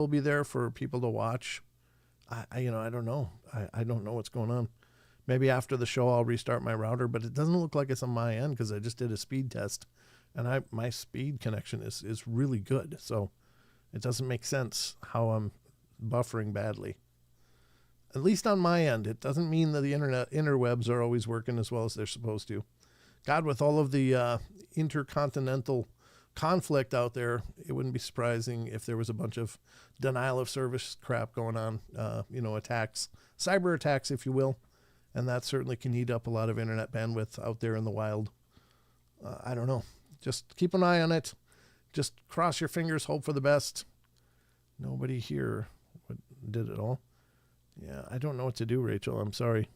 will be there for people to watch. I don't know. I don't know what's going on. Maybe after the show I'll restart my router, but it doesn't look like it's on my end because I just did a speed test, and my speed connection is really good. So it doesn't make sense how I'm buffering badly. At least on my end. It doesn't mean that the interwebs are always working as well as they're supposed to. God, with all of the intercontinental conflict out there, it wouldn't be surprising if there was a bunch of denial of service crap going on, attacks, cyber attacks, if you will. And that certainly can eat up a lot of internet bandwidth out there in the wild. I don't know. Just keep an eye on it. Just cross your fingers, hope for the best. Nobody here did it all. Yeah, I don't know what to do, Rachel. I'm sorry.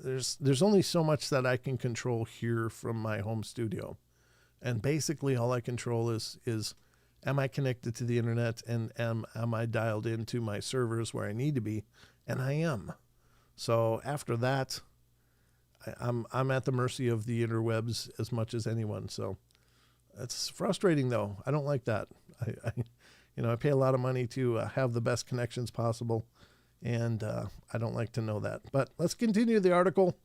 There's only so much that I can control here from my home studio. And basically all I control is am I connected to the internet, and am I dialed into my servers where I need to be? And I am. So after that, I'm at the mercy of the interwebs as much as anyone. So it's frustrating, though. I don't like that. I pay a lot of money to have the best connections possible, and I don't like to know that. But let's continue the article.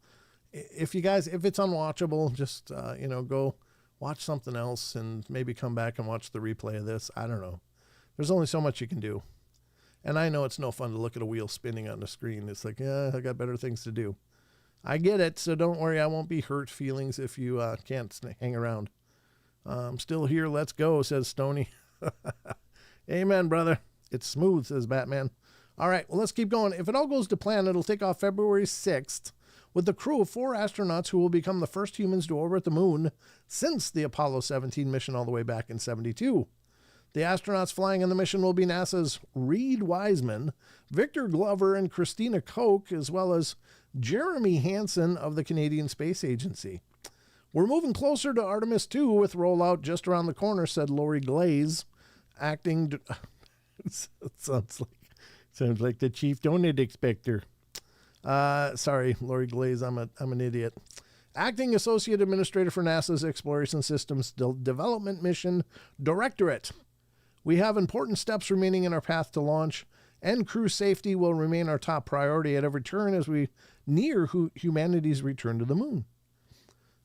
If it's unwatchable, just go watch something else and maybe come back and watch the replay of this. I don't know. There's only so much you can do. And I know it's no fun to look at a wheel spinning on the screen. It's like, I got better things to do. I get it, so don't worry. I won't be hurt feelings if you can't hang around. I'm still here. Let's go, says Stoney. Amen, brother. It's smooth, says Batman. All right, well, let's keep going. If it all goes to plan, it'll take off February 6th with the crew of 4 astronauts who will become the first humans to orbit the moon since the Apollo 17 mission all the way back in 1972. The astronauts flying on the mission will be NASA's Reed Wiseman, Victor Glover, and Christina Koch, as well as Jeremy Hansen of the Canadian Space Agency. We're moving closer to Artemis 2 with rollout just around the corner, said Lori Glaze, acting... it sounds like the chief donut inspector. Sorry, Lori Glaze, I'm an idiot. Acting Associate Administrator for NASA's Exploration Systems Development Mission Directorate. We have important steps remaining in our path to launch, and crew safety will remain our top priority at every turn as we near humanity's return to the moon.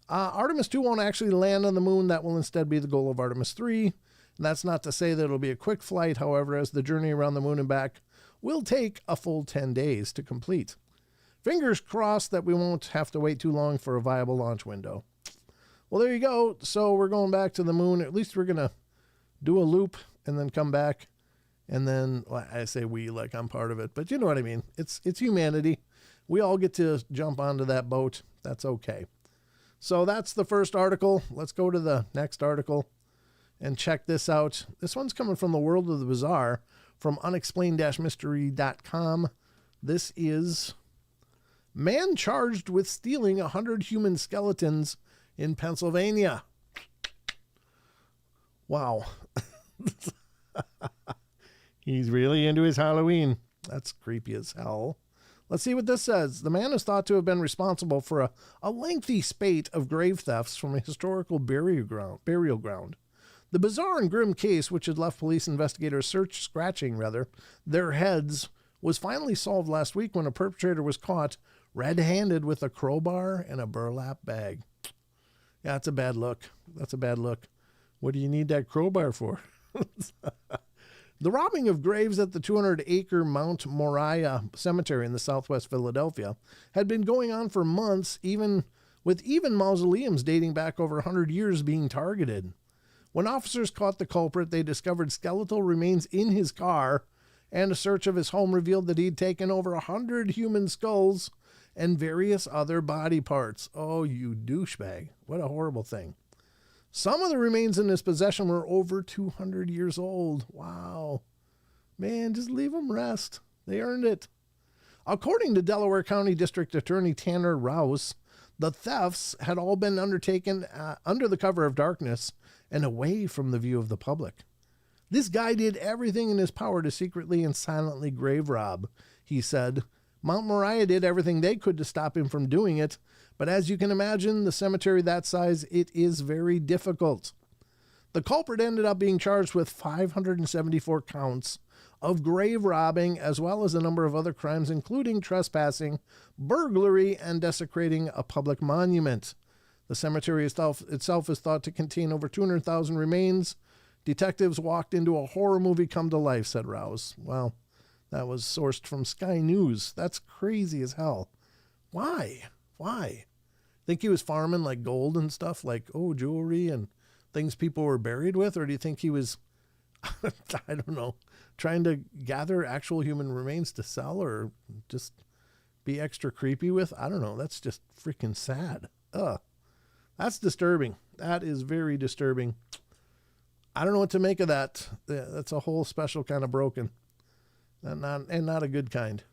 Artemis 2 won't actually land on the moon. That will instead be the goal of Artemis 3. And that's not to say that it'll be a quick flight, however, as the journey around the moon and back will take a full 10 days to complete. Fingers crossed that we won't have to wait too long for a viable launch window. Well, there you go. So we're going back to the moon. At least we're going to do a loop and then come back. And then, well, I say we like I'm part of it, but you know what I mean. It's humanity. We all get to jump onto that boat. That's okay. So that's the first article. Let's go to the next article and check this out. This one's coming from the World of the Bizarre from unexplained-mystery.com. This is man charged with stealing 100 human skeletons in Pennsylvania. Wow. He's really into his Halloween. That's creepy as hell. Let's see what this says. The man is thought to have been responsible for a lengthy spate of grave thefts from a historical burial ground. The bizarre and grim case, which had left police investigators scratching their heads, was finally solved last week when a perpetrator was caught red-handed with a crowbar and a burlap bag. Yeah, that's a bad look. That's a bad look. What do you need that crowbar for? The robbing of graves at the 200-acre Mount Moriah Cemetery in the southwest Philadelphia had been going on for months, even mausoleums dating back over 100 years being targeted. When officers caught the culprit, they discovered skeletal remains in his car, and a search of his home revealed that he'd taken over 100 human skulls and various other body parts. Oh, you douchebag. What a horrible thing. Some of the remains in his possession were over 200 years old. Wow. Man, just leave them rest. They earned it. According to Delaware County District Attorney Tanner Rouse, the thefts had all been undertaken under the cover of darkness and away from the view of the public. This guy did everything in his power to secretly and silently grave rob, he said. Mount Moriah did everything they could to stop him from doing it, but as you can imagine, the cemetery that size, it is very difficult. The culprit ended up being charged with 574 counts of grave robbing, as well as a number of other crimes, including trespassing, burglary, and desecrating a public monument. The cemetery itself is thought to contain over 200,000 remains. Detectives walked into a horror movie come to life, said Rouse. Well, that was sourced from Sky News. That's crazy as hell. Why? Think he was farming like gold and stuff, like, jewelry and things people were buried with? Or do you think he was, I don't know, trying to gather actual human remains to sell or just be extra creepy with? I don't know. That's just freaking sad. That's disturbing. That is very disturbing. I don't know what to make of that. That's a whole special kind of broken and not a good kind.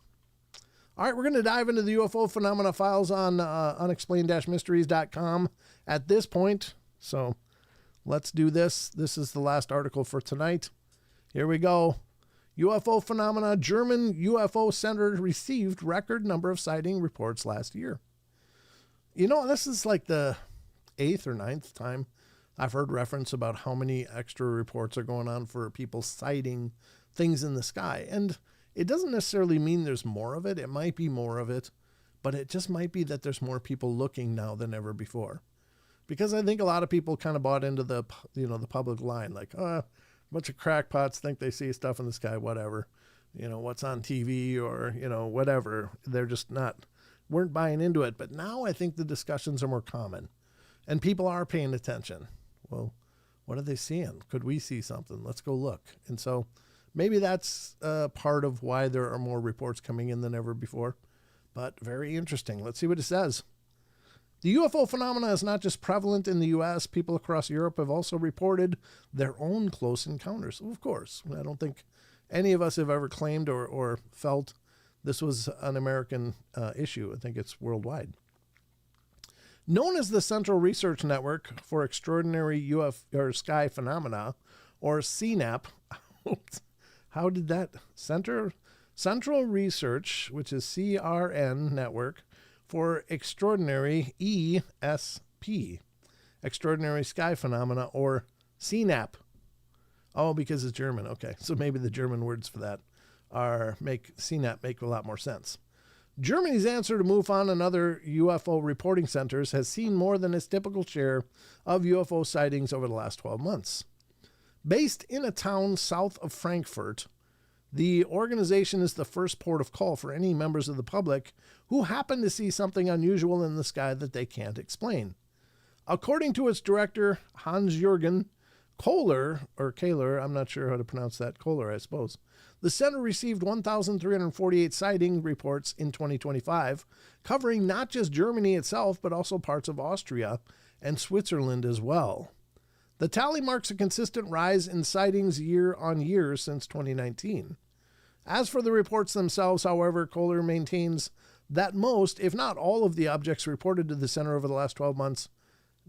All right, we're going to dive into the UFO phenomena files on unexplained-mysteries.com at this point. So let's do this. This is the last article for tonight. Here we go. UFO phenomena. German UFO Center received record number of sighting reports last year. This is like the 8th or 9th time I've heard reference about how many extra reports are going on for people sighting things in the sky. And it doesn't necessarily mean there's more of it. It might be more of it, but it just might be that there's more people looking now than ever before. Because I think a lot of people kind of bought into the public line, like, a bunch of crackpots think they see stuff in the sky, whatever, what's on TV or, whatever. They're just weren't buying into it. But now I think the discussions are more common and people are paying attention. Well, what are they seeing? Could we see something? Let's go look. And so maybe that's part of why there are more reports coming in than ever before. But very interesting. Let's see what it says. The UFO phenomena is not just prevalent in the U.S. People across Europe have also reported their own close encounters. Of course, I don't think any of us have ever claimed or felt this was an American issue. I think it's worldwide. Known as the Central Research Network for Extraordinary Sky Phenomena, or CNAP, how did that? Central Research, which is CRN Network, for Extraordinary ESP, Extraordinary Sky Phenomena, or CNAP. Oh, because it's German. Okay, so maybe the German words for that make CNAP make a lot more sense. Germany's answer to MUFON and other UFO reporting centers has seen more than its typical share of UFO sightings over the last 12 months. Based in a town south of Frankfurt, the organization is the first port of call for any members of the public who happen to see something unusual in the sky that they can't explain. According to its director, Hans-Jürgen Kohler, I'm not sure how to pronounce that, Kohler, I suppose. The center received 1,348 sighting reports in 2025, covering not just Germany itself, but also parts of Austria and Switzerland as well. The tally marks a consistent rise in sightings year on year since 2019. As for the reports themselves, however, Kohler maintains that most, if not all, of the objects reported to the center over the last 12 months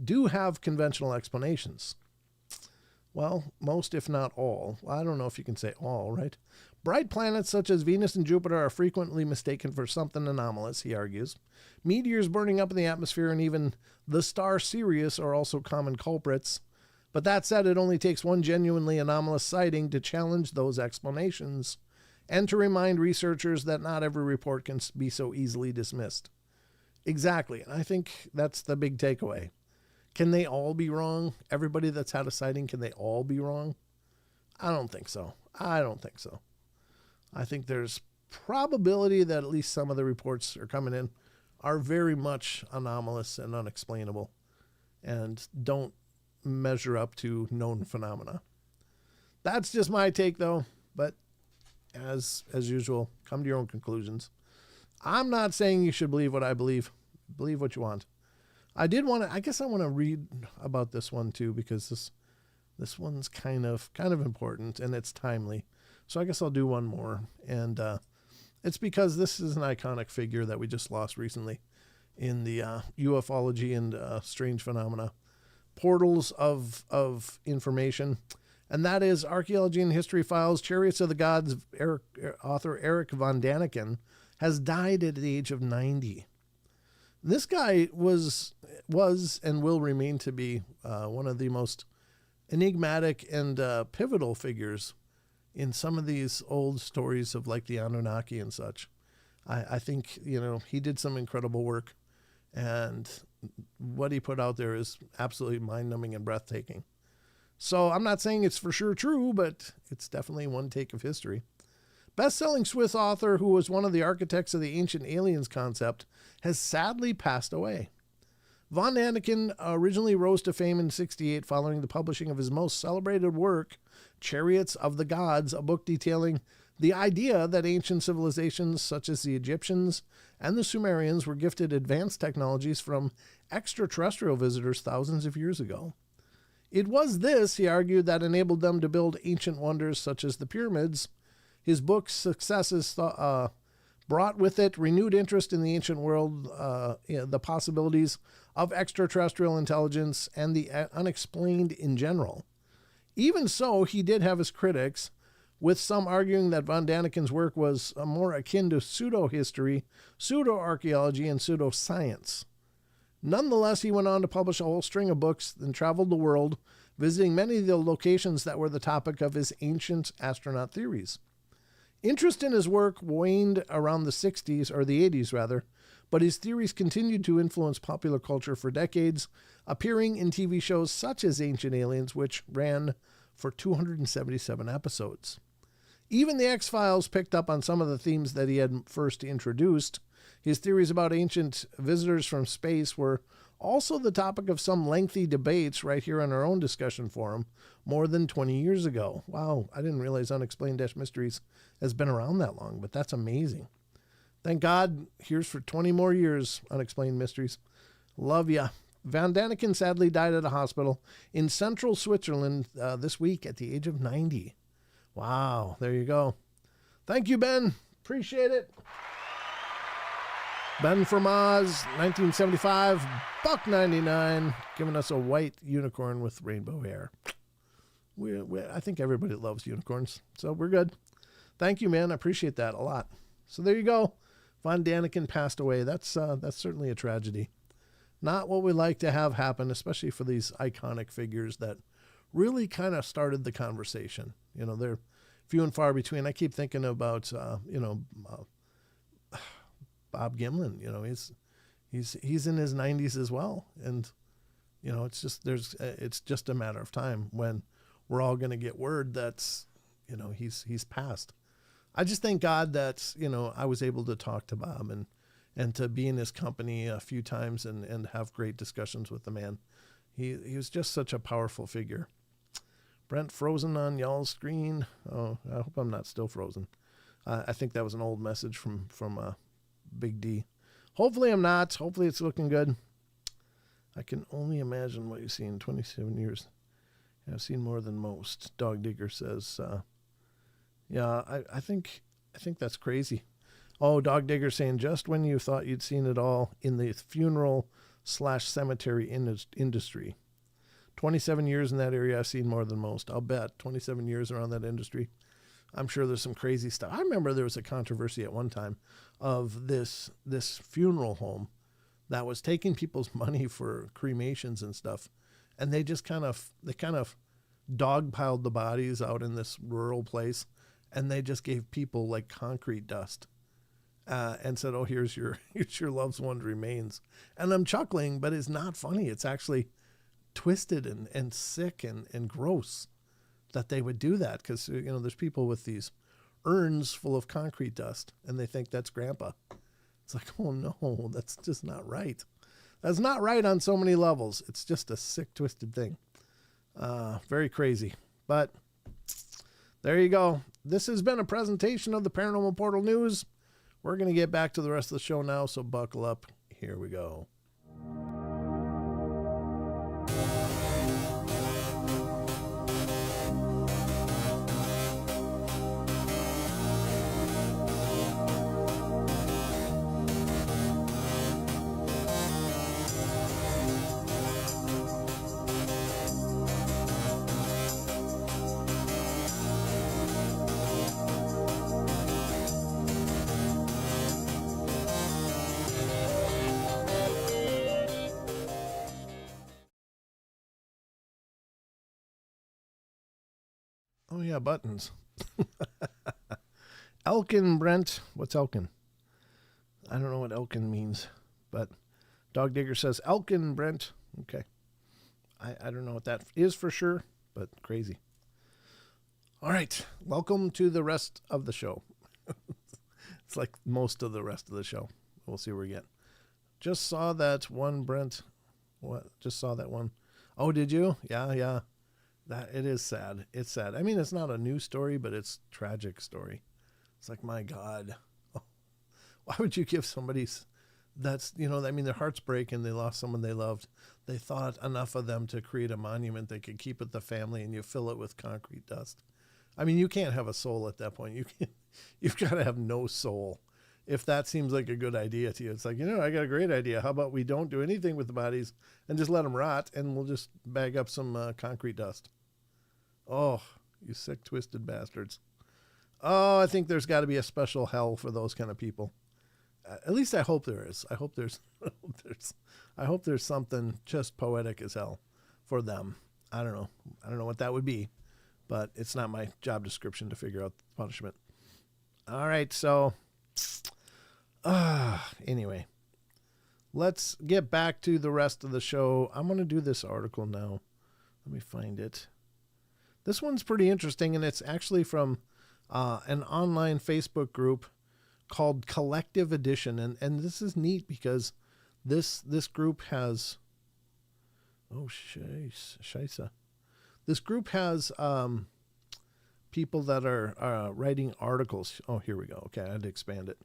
do have conventional explanations. Well, most, if not all. I don't know if you can say all, right? Bright planets such as Venus and Jupiter are frequently mistaken for something anomalous, he argues. Meteors burning up in the atmosphere and even the star Sirius are also common culprits. But that said, it only takes one genuinely anomalous sighting to challenge those explanations and to remind researchers that not every report can be so easily dismissed. Exactly. And I think that's the big takeaway. Can they all be wrong? Everybody that's had a sighting, can they all be wrong? I don't think so. I think there's probability that at least some of the reports are coming in are very much anomalous and unexplainable and don't measure up to known phenomena. That's just my take, though. But as usual, come to your own conclusions. I'm not saying you should believe what I believe. Believe what you want. I want to read about this one too, because this one's kind of important and it's timely. So I guess I'll do one more. And it's because this is an iconic figure that we just lost recently in the ufology and strange phenomena portals of information. And that is Archaeology and History Files, Chariots of the Gods. Author Eric von Daniken has died at the age of 90. This guy was and will remain to be one of the most enigmatic and pivotal figures in some of these old stories of like the Anunnaki and such. I think, he did some incredible work, and what he put out there is absolutely mind-numbing and breathtaking. So I'm not saying it's for sure true, but it's definitely one take of history. Best-selling Swiss author who was one of the architects of the ancient aliens concept has sadly passed away. Von Daniken originally rose to fame in '68 following the publishing of his most celebrated work, Chariots of the Gods, a book detailing the idea that ancient civilizations such as the Egyptians and the Sumerians were gifted advanced technologies from extraterrestrial visitors thousands of years ago. It was this, he argued, that enabled them to build ancient wonders such as the pyramids. His book's successes brought with it renewed interest in the ancient world, the possibilities of extraterrestrial intelligence, and the unexplained in general. Even so, he did have his critics, with some arguing that von Daniken's work was more akin to pseudo-history, pseudo-archaeology, and pseudo-science. Nonetheless, he went on to publish a whole string of books and traveled the world, visiting many of the locations that were the topic of his ancient astronaut theories. Interest in his work waned around the 60s, or the 80s rather, but his theories continued to influence popular culture for decades, appearing in TV shows such as Ancient Aliens, which ran for 277 episodes. Even the X-Files picked up on some of the themes that he had first introduced. His theories about ancient visitors from space were also the topic of some lengthy debates right here on our own discussion forum more than 20 years ago. Wow, I didn't realize Unexplained Mysteries has been around that long, but that's amazing. Thank God, here's for 20 more years, Unexplained Mysteries. Love ya. Von Daniken sadly died at a hospital in central Switzerland this week at the age of 90. Wow, there you go. Thank you, Ben. Appreciate it. Ben from Oz, 1975, $1.99, giving us a white unicorn with rainbow hair. I think everybody loves unicorns, so we're good. Thank you, man. I appreciate that a lot. So there you go. Von Daniken passed away. That's certainly a tragedy. Not what we like to have happen, especially for these iconic figures that really kind of started the conversation. They're few and far between. I keep thinking about, Bob Gimlin. He's in his 90s as well, and it's just a matter of time when we're all going to get word that's he's passed. I just thank God that I was able to talk to Bob and to be in his company a few times and have great discussions with the man. He was just such a powerful figure. Brent frozen on y'all's screen. Oh, I hope I'm not still frozen. I think that was an old message from Big D. Hopefully I'm not. Hopefully it's looking good. I can only imagine what you've seen. 27 years. I've seen more than most. Dog Digger says, yeah, I think that's crazy. Oh, Dog Digger saying, just when you thought you'd seen it all in the funeral/cemetery industry. 27 years in that area, I've seen more than most. I'll bet 27 years around that industry. I'm sure there's some crazy stuff. I remember there was a controversy at one time of this funeral home that was taking people's money for cremations and stuff. And they just kind of dogpiled the bodies out in this rural place. And they just gave people like concrete dust and said, oh, here's your loved one's remains. And I'm chuckling, but it's not funny. It's actually twisted and sick and gross that they would do that, because there's people with these urns full of concrete dust and they think that's grandpa. It's like, oh no, that's just not right. That's not right on so many levels. It's just a sick, twisted thing. Very crazy. But there you go. This has been a presentation of the Paranormal Portal News. We're going to get back to the rest of the show now, so buckle up. Here we go. Oh, yeah, buttons. Elkin Brent. What's Elkin? I don't know what Elkin means, but Dog Digger says Elkin Brent. Okay. I don't know what that is for sure, but crazy. All right. Welcome to the rest of the show. It's like most of the rest of the show. We'll see where we get. Just saw that one, Brent. What? Just saw that one. Oh, did you? Yeah. That it is sad. It's sad. I mean, it's not a new story, but it's a tragic story. It's like, my God, why would you give somebody that's, I mean, their hearts break and they lost someone they loved. They thought enough of them to create a monument they could keep at the family, and you fill it with concrete dust. I mean, you can't have a soul at that point. You've got to have no soul. If that seems like a good idea to you, it's like, I got a great idea. How about we don't do anything with the bodies and just let them rot, and we'll just bag up some concrete dust. Oh, you sick, twisted bastards. Oh, I think there's got to be a special hell for those kind of people. At least I hope there is. I hope there's something just poetic as hell for them. I don't know what that would be, but it's not my job description to figure out the punishment. All right, so anyway, let's get back to the rest of the show. I'm going to do this article now. Let me find it. This one's pretty interesting, and it's actually from an online Facebook group called Collective Edition. And this is neat because this group has, scheisse. This group has people that are writing articles. Oh, here we go. Okay, I had to expand it.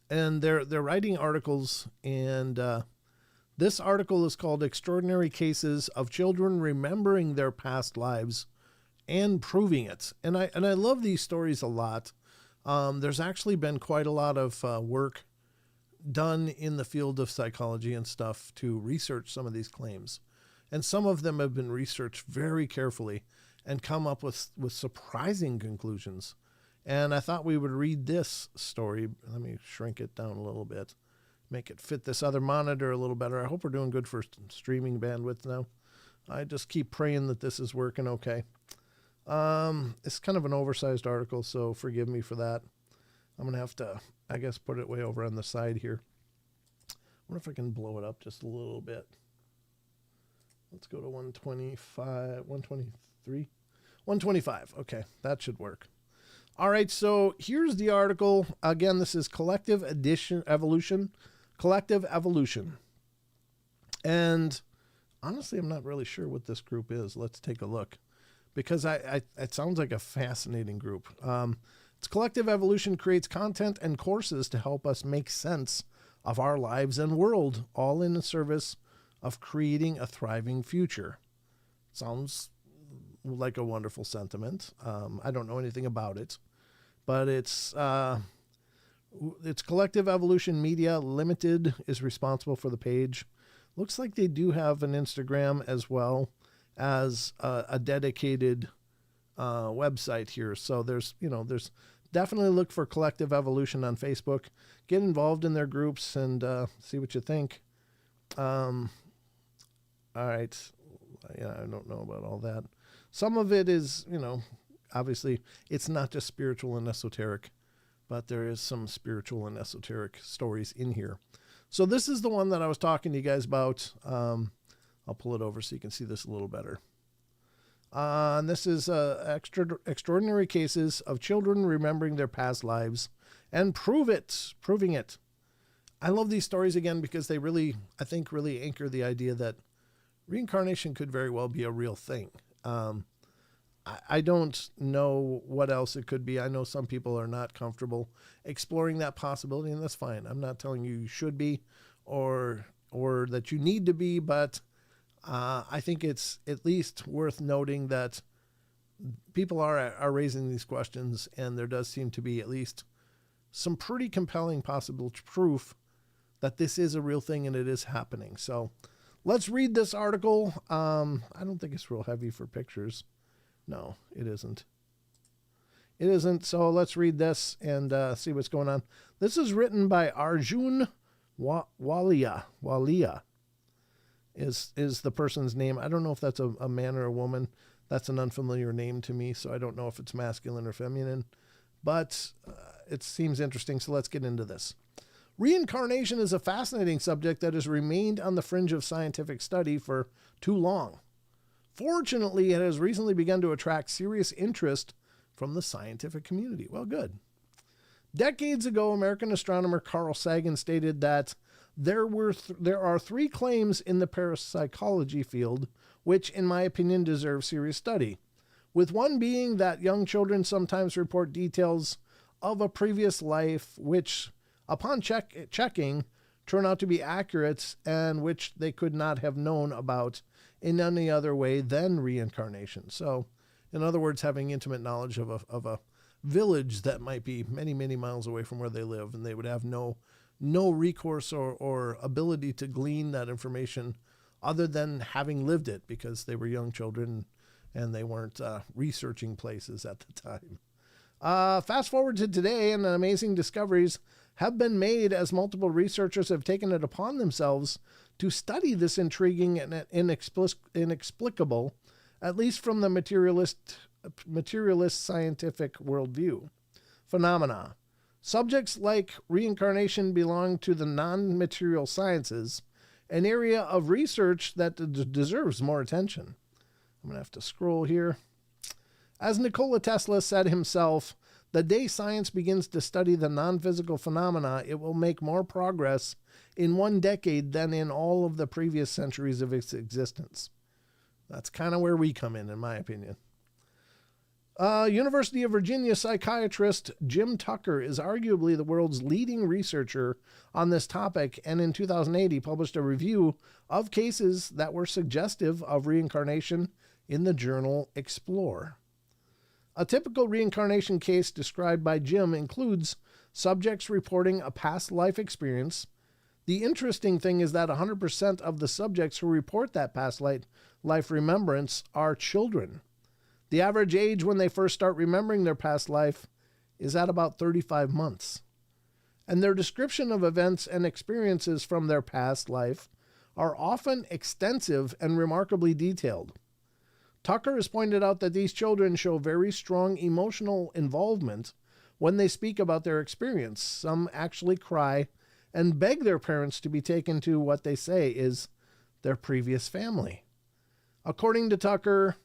And they're writing articles, and this article is called Extraordinary Cases of Children Remembering Their Past Lives and Proving It. And I love these stories a lot. There's actually been quite a lot of work done in the field of psychology and stuff to research some of these claims. And some of them have been researched very carefully and come up with surprising conclusions. And I thought we would read this story. Let me shrink it down a little bit, make it fit this other monitor a little better. I hope we're doing good for streaming bandwidth now. I just keep praying that this is working okay. It's kind of an oversized article, so forgive me for that. I'm going to have to, I guess, put it way over on the side here. I wonder if I can blow it up just a little bit. Let's go to 125, 123, 125. Okay, that should work. All right, so here's the article. Again, this is Collective Evolution. And honestly, I'm not really sure what this group is. Let's take a look, because it sounds like a fascinating group. It's Collective Evolution creates content and courses to help us make sense of our lives and world, all in the service of creating a thriving future. Sounds like a wonderful sentiment. I don't know anything about it, but it's Collective Evolution Media Limited is responsible for the page. Looks like they do have an Instagram as well as a dedicated website here. So there's definitely look for Collective Evolution on Facebook. Get involved in their groups and see what you think. All right. Yeah, I don't know about all that. Some of it is, obviously it's not just spiritual and esoteric, but there is some spiritual and esoteric stories in here. So this is the one that I was talking to you guys about. I'll pull it over so you can see this a little better. And this is extraordinary cases of children remembering their past lives and proving it. I love these stories again because they really anchor the idea that reincarnation could very well be a real thing. I don't know what else it could be. I know some people are not comfortable exploring that possibility, and that's fine. I'm not telling you should be or that you need to be, but I think it's at least worth noting that people are raising these questions, and there does seem to be at least some pretty compelling possible proof that this is a real thing and it is happening. So let's read this article. I don't think it's real heavy for pictures. No, it isn't. It isn't. So let's read this and see what's going on. This is written by Arjun Walia. Walia is the person's name. I don't know if that's a man or a woman. That's an unfamiliar name to me, so I don't know if it's masculine or feminine, but it seems interesting, so let's get into this. Reincarnation is a fascinating subject that has remained on the fringe of scientific study for too long. Fortunately, it has recently begun to attract serious interest from the scientific community. Well, good. Decades ago, American astronomer Carl Sagan stated that there are three claims in the parapsychology field which, in my opinion, deserve serious study, with one being that young children sometimes report details of a previous life which, upon checking, turn out to be accurate and which they could not have known about in any other way than reincarnation. So, in other words, having intimate knowledge of a village that might be many, many miles away from where they live, and they would have no recourse or ability to glean that information other than having lived it because they were young children and they weren't researching places at the time. Fast forward to today, and amazing discoveries have been made as multiple researchers have taken it upon themselves to study this intriguing and inexplicable, at least from the materialist scientific worldview, phenomena. Subjects like reincarnation belong to the non-material sciences, an area of research that deserves more attention. I'm going to have to scroll here. As Nikola Tesla said himself, the day science begins to study the non-physical phenomena, it will make more progress in 1 decade than in all of the previous centuries of its existence. That's kind of where we come in my opinion. University of Virginia psychiatrist Jim Tucker is arguably the world's leading researcher on this topic, and in 2008 he published a review of cases that were suggestive of reincarnation in the journal Explore. A typical reincarnation case described by Jim includes subjects reporting a past life experience. The interesting thing is that 100% of the subjects who report that past life remembrance are children. The average age when they first start remembering their past life is at about 35 months. And their description of events and experiences from their past life are often extensive and remarkably detailed. Tucker has pointed out that these children show very strong emotional involvement when they speak about their experience. Some actually cry and beg their parents to be taken to what they say is their previous family. According to Tucker,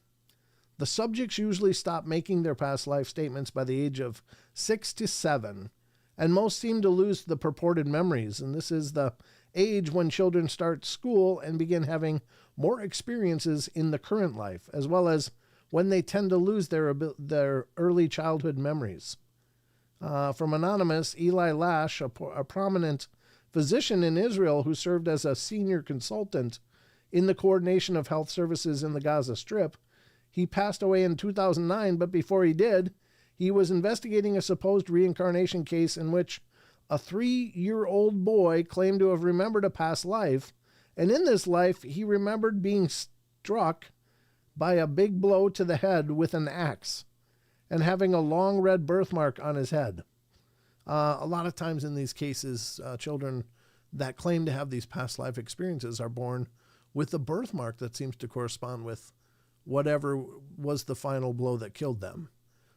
the subjects usually stop making their past life statements by the age of 6 to 7, and most seem to lose the purported memories. And this is the age when children start school and begin having more experiences in the current life, as well as when they tend to lose their early childhood memories. From Anonymous, Eli Lash, a prominent physician in Israel who served as a senior consultant in the coordination of health services in the Gaza Strip, he passed away in 2009, but before he did, he was investigating a supposed reincarnation case in which a 3-year-old boy claimed to have remembered a past life, and in this life, he remembered being struck by a big blow to the head with an axe and having a long red birthmark on his head. A lot of times in these cases, children that claim to have these past life experiences are born with a birthmark that seems to correspond with whatever was the final blow that killed them.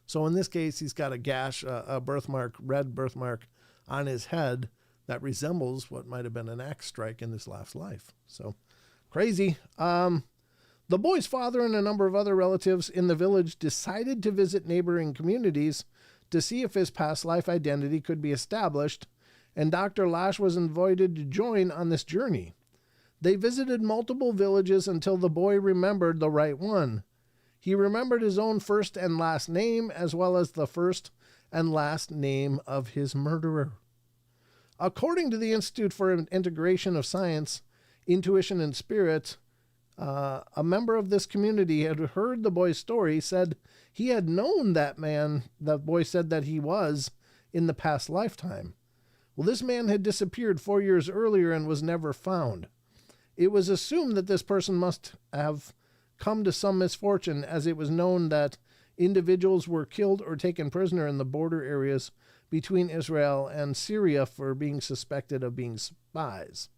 So in this case, he's got a gash, a birthmark, red birthmark on his head that resembles what might have been an axe strike in his last life. So crazy. The boy's father and a number of other relatives in the village decided to visit neighboring communities to see if his past life identity could be established, and Dr. Lash was invited to join on this journey. They visited multiple villages until the boy remembered the right one. He remembered his own first and last name, as well as the first and last name of his murderer. According to the Institute for Integration of Science, Intuition and Spirit, a member of this community had heard the boy's story, said he had known that man, the boy said that he was, in the past lifetime. Well, this man had disappeared 4 years earlier and was never found. It was assumed that this person must have come to some misfortune, as it was known that individuals were killed or taken prisoner in the border areas between Israel and Syria for being suspected of being spies.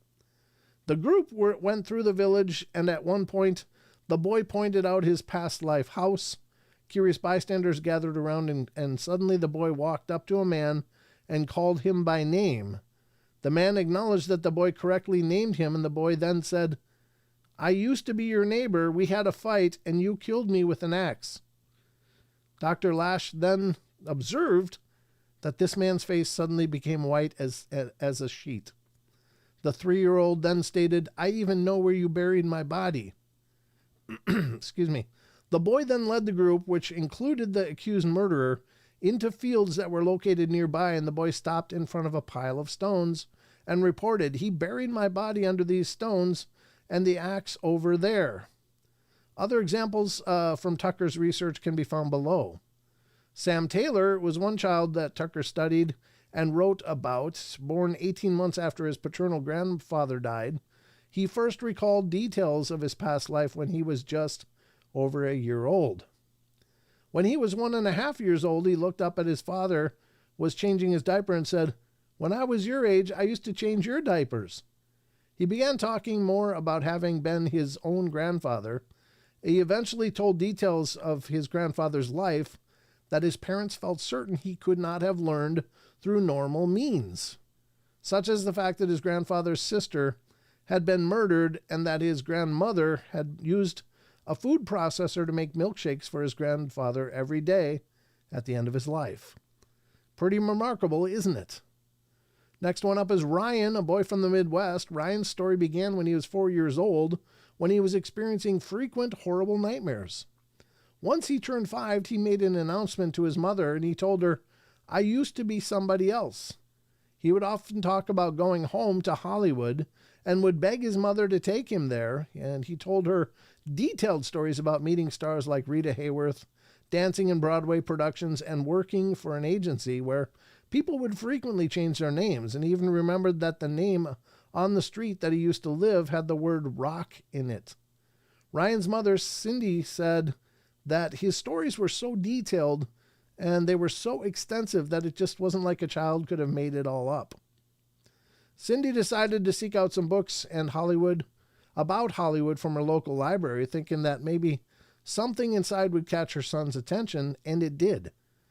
The group went through the village, and at one point, The boy pointed out his past life house. Curious bystanders gathered around, and suddenly the boy walked up to a man and called him by name. The man acknowledged that the boy correctly named him, and the boy then said, "I used to be your neighbor. We had a fight, and you killed me with an axe." Dr. Lash then observed that this man's face suddenly became white as a sheet. The 3-year-old then stated, "I even know where you buried my body." Excuse me. The boy then led the group, which included the accused murderer, into fields that were located nearby, and the boy stopped in front of a pile of stones and reported, "He buried my body under these stones and the axe over there." Other examples from Tucker's research can be found below. Sam Taylor was one child that Tucker studied and wrote about, born 18 months after his paternal grandfather died. He first recalled details of his past life when he was just over a year old. When he was 1.5 years old, he looked up at his father was changing his diaper and said, "When I was your age, I used to change your diapers." He began talking more about having been his own grandfather. He eventually told details of his grandfather's life that his parents felt certain he could not have learned through normal means, such as the fact that his grandfather's sister had been murdered and that his grandmother had used a food processor to make milkshakes for his grandfather every day at the end of his life. Pretty remarkable, isn't it? Next one up is Ryan, a boy from the Midwest. Ryan's story began when he was 4 years old, when he was experiencing frequent horrible nightmares. Once he turned 5, he made an announcement to his mother, and he told her, "I used to be somebody else." He would often talk about going home to Hollywood and would beg his mother to take him there, and he told her detailed stories about meeting stars like Rita Hayworth, dancing in Broadway productions, and working for an agency where people would frequently change their names, and he even remembered that the name on the street that he used to live had the word rock in it. Ryan's mother, Cindy, said that his stories were so detailed and they were so extensive that it just wasn't like a child could have made it all up. Cindy decided to seek out some books about Hollywood from her local library, thinking that maybe something inside would catch her son's attention, and it did.